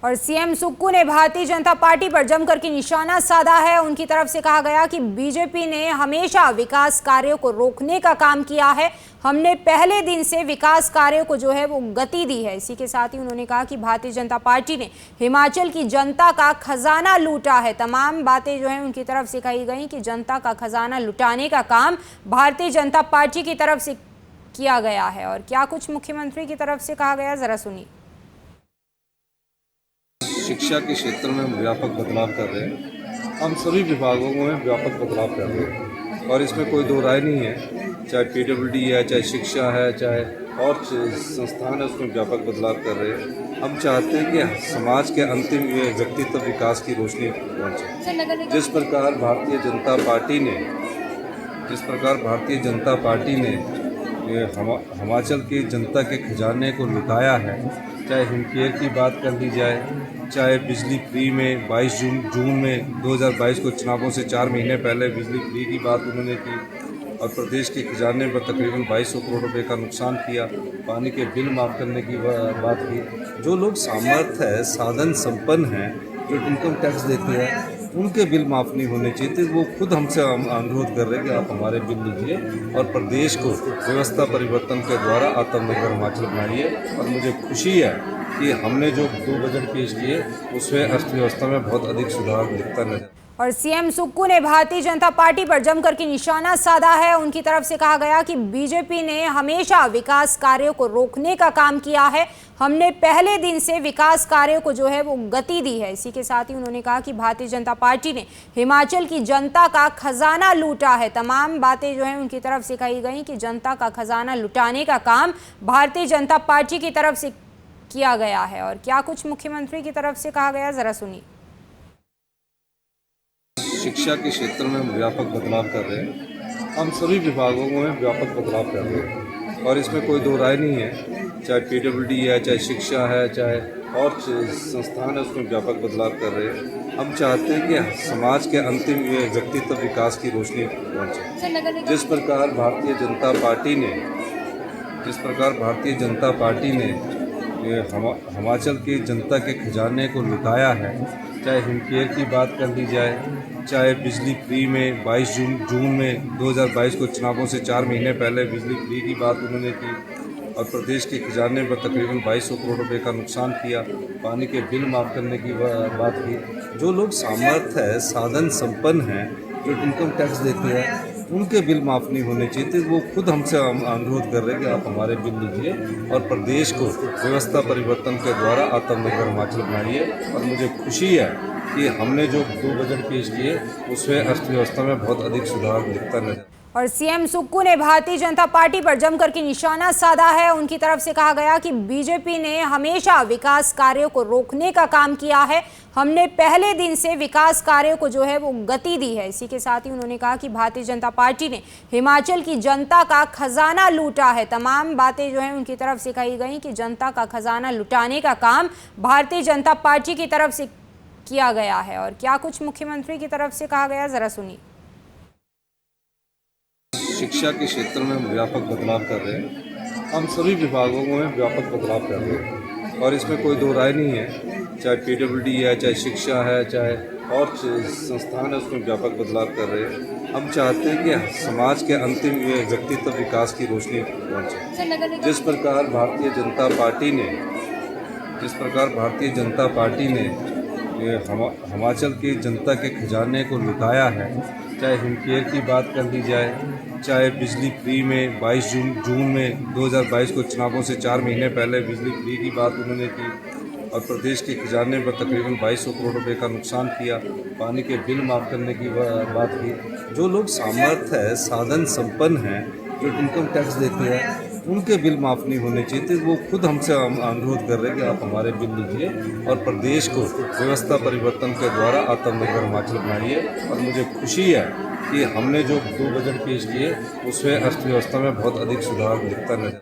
और सीएम सुक्कू ने भारतीय जनता पार्टी पर जमकर के निशाना साधा है। उनकी तरफ से कहा गया कि बीजेपी ने हमेशा विकास कार्यों को रोकने का काम किया है। हमने पहले दिन से विकास कार्यों को जो है वो गति दी है। इसी के साथ ही उन्होंने कहा कि भारतीय जनता पार्टी ने हिमाचल की जनता का खजाना लूटा है। तमाम बातें जो है उनकी तरफ से कही गई कि जनता का खजाना लुटाने का काम भारतीय जनता पार्टी की तरफ से किया गया है। और क्या कुछ मुख्यमंत्री की तरफ से कहा गया, जरा सुनिए। शिक्षा के क्षेत्र में हम व्यापक बदलाव कर रहे हैं। हम सभी विभागों में व्यापक बदलाव कर रहे हैं और इसमें कोई दो राय नहीं है, चाहे पीडब्ल्यूडी है, चाहे शिक्षा है, चाहे और संस्थान है, उसमें व्यापक बदलाव कर रहे हैं। हम चाहते हैं कि समाज के अंतिम व्यक्तित्व विकास की रोशनी पहुँचे। जिस प्रकार भारतीय जनता पार्टी ने हिमाचल की जनता के खजाने को लुटाया है, चाहे हिमकेयर की बात कर ली जाए, चाहे बिजली फ्री में 22 जून में 2022 को चुनावों से 4 महीने पहले बिजली फ्री की बात उन्होंने की और प्रदेश के खजाने पर तकरीबन 2200 करोड़ रुपए का नुकसान किया। पानी के बिल माफ़ करने की बात की। जो लोग सामर्थ्य है, साधन संपन्न हैं, जो इनकम टैक्स देते हैं, उनके बिल माफ़ नहीं होने चाहिए थे। वो खुद हमसे अनुरोध कर रहे हैं कि आप हमारे बिल लीजिए और प्रदेश को व्यवस्था परिवर्तन के द्वारा आत्मनिर्भर हिमाचल बनाइए। और मुझे खुशी है कि हमने जो 2 बजट पेश किए उसमें अर्थव्यवस्था में बहुत अधिक सुधार दिखता नजर। और सीएम सुक्कू ने भारतीय जनता पार्टी पर जमकर के निशाना साधा है। उनकी तरफ से कहा गया कि बीजेपी ने हमेशा विकास कार्यों को रोकने का काम किया है। हमने पहले दिन से विकास कार्यों को जो है वो गति दी है। इसी के साथ ही उन्होंने कहा कि भारतीय जनता पार्टी ने हिमाचल की जनता का खजाना लूटा है। तमाम बातें जो है उनकी तरफ से कही गई कि जनता का खजाना लुटाने का काम भारतीय जनता पार्टी की तरफ से किया गया है। और क्या कुछ मुख्यमंत्री की तरफ से कहा गया, जरा सुनिए। शिक्षा के क्षेत्र में हम व्यापक बदलाव कर रहे हैं। हम सभी विभागों में व्यापक बदलाव कर रहे हैं और इसमें कोई दो राय नहीं है, चाहे पीडब्ल्यूडी है, चाहे शिक्षा है, चाहे और संस्थान है, उसमें व्यापक बदलाव कर रहे हैं। हम चाहते हैं कि समाज के अंतिम व्यक्तित्व विकास की रोशनी पहुँचे। जिस प्रकार भारतीय जनता पार्टी ने हिमाचल की जनता के खजाने को लुटाया है, चाहे हिमकेयर की बात कर ली जाए, चाहे बिजली फ्री में 22 जून में 2022 को चुनावों से 4 महीने पहले बिजली फ्री की बात उन्होंने की और प्रदेश के खजाने पर तकरीबन 2200 करोड़ रुपए का नुकसान किया। पानी के बिल माफ़ करने की बात की। जो लोग सामर्थ्य है, साधन संपन्न हैं, जो इनकम टैक्स देते हैं, उनके बिल माफ़ नहीं होने चाहिए थे। वो खुद हमसे अनुरोध कर रहे हैं कि आप हमारे बिल लीजिए और प्रदेश को व्यवस्था परिवर्तन के द्वारा आत्मनिर्भर हिमाचल बनाइए। और मुझे खुशी है कि हमने जो 2 बजट पेश किए उसमें अर्थव्यवस्था में बहुत अधिक सुधार दिखता नजर। और सीएम सुक्कू ने भारतीय जनता पार्टी पर जमकर के निशाना साधा है। उनकी तरफ से कहा गया कि बीजेपी ने हमेशा विकास कार्यों को रोकने का काम किया है। हमने पहले दिन से विकास कार्यों को जो है वो गति दी है। इसी के साथ ही उन्होंने कहा कि भारतीय जनता पार्टी ने हिमाचल की जनता का खजाना लूटा है। तमाम बातें जो है उनकी तरफ से कही गई कि जनता का खजाना लुटाने का काम भारतीय जनता पार्टी की तरफ से किया गया है। और क्या कुछ मुख्यमंत्री की तरफ से कहा गया, जरा सुनिए। शिक्षा के क्षेत्र में हम व्यापक बदलाव कर रहे हैं। हम सभी विभागों में व्यापक बदलाव कर रहे हैं और इसमें कोई दो राय नहीं है, चाहे पीडब्ल्यूडी है, चाहे शिक्षा है, चाहे और संस्थान है, उसमें व्यापक बदलाव कर रहे हैं। हम चाहते हैं कि समाज के अंतिम व्यक्तित्व विकास की रोशनी पहुँचे। जिस प्रकार भारतीय जनता पार्टी ने हिमाचल की जनता के खजाने को लुटाया है, चाहे हिमकेयर की बात कर ली जाए, चाहे बिजली फ्री में 22 जून में 2022 को चुनावों से 4 महीने पहले बिजली फ्री की बात उन्होंने की और प्रदेश के खजाने पर तकरीबन 2200 करोड़ रुपए का नुकसान किया। पानी के बिल माफ़ करने की बात की। जो लोग सामर्थ्य है, साधन संपन्न हैं, जो इनकम टैक्स देते हैं, उनके बिल माफ़ नहीं होने चाहिए थे। वो खुद हमसे अनुरोध कर रहे हैं कि आप हमारे बिल लीजिए और प्रदेश को व्यवस्था परिवर्तन के द्वारा आत्मनिर्भर हिमाचल बनाइए। और मुझे खुशी है कि हमने जो 2 बजट पेश किए उसमें अर्थव्यवस्था में बहुत अधिक सुधार दिखता नजर।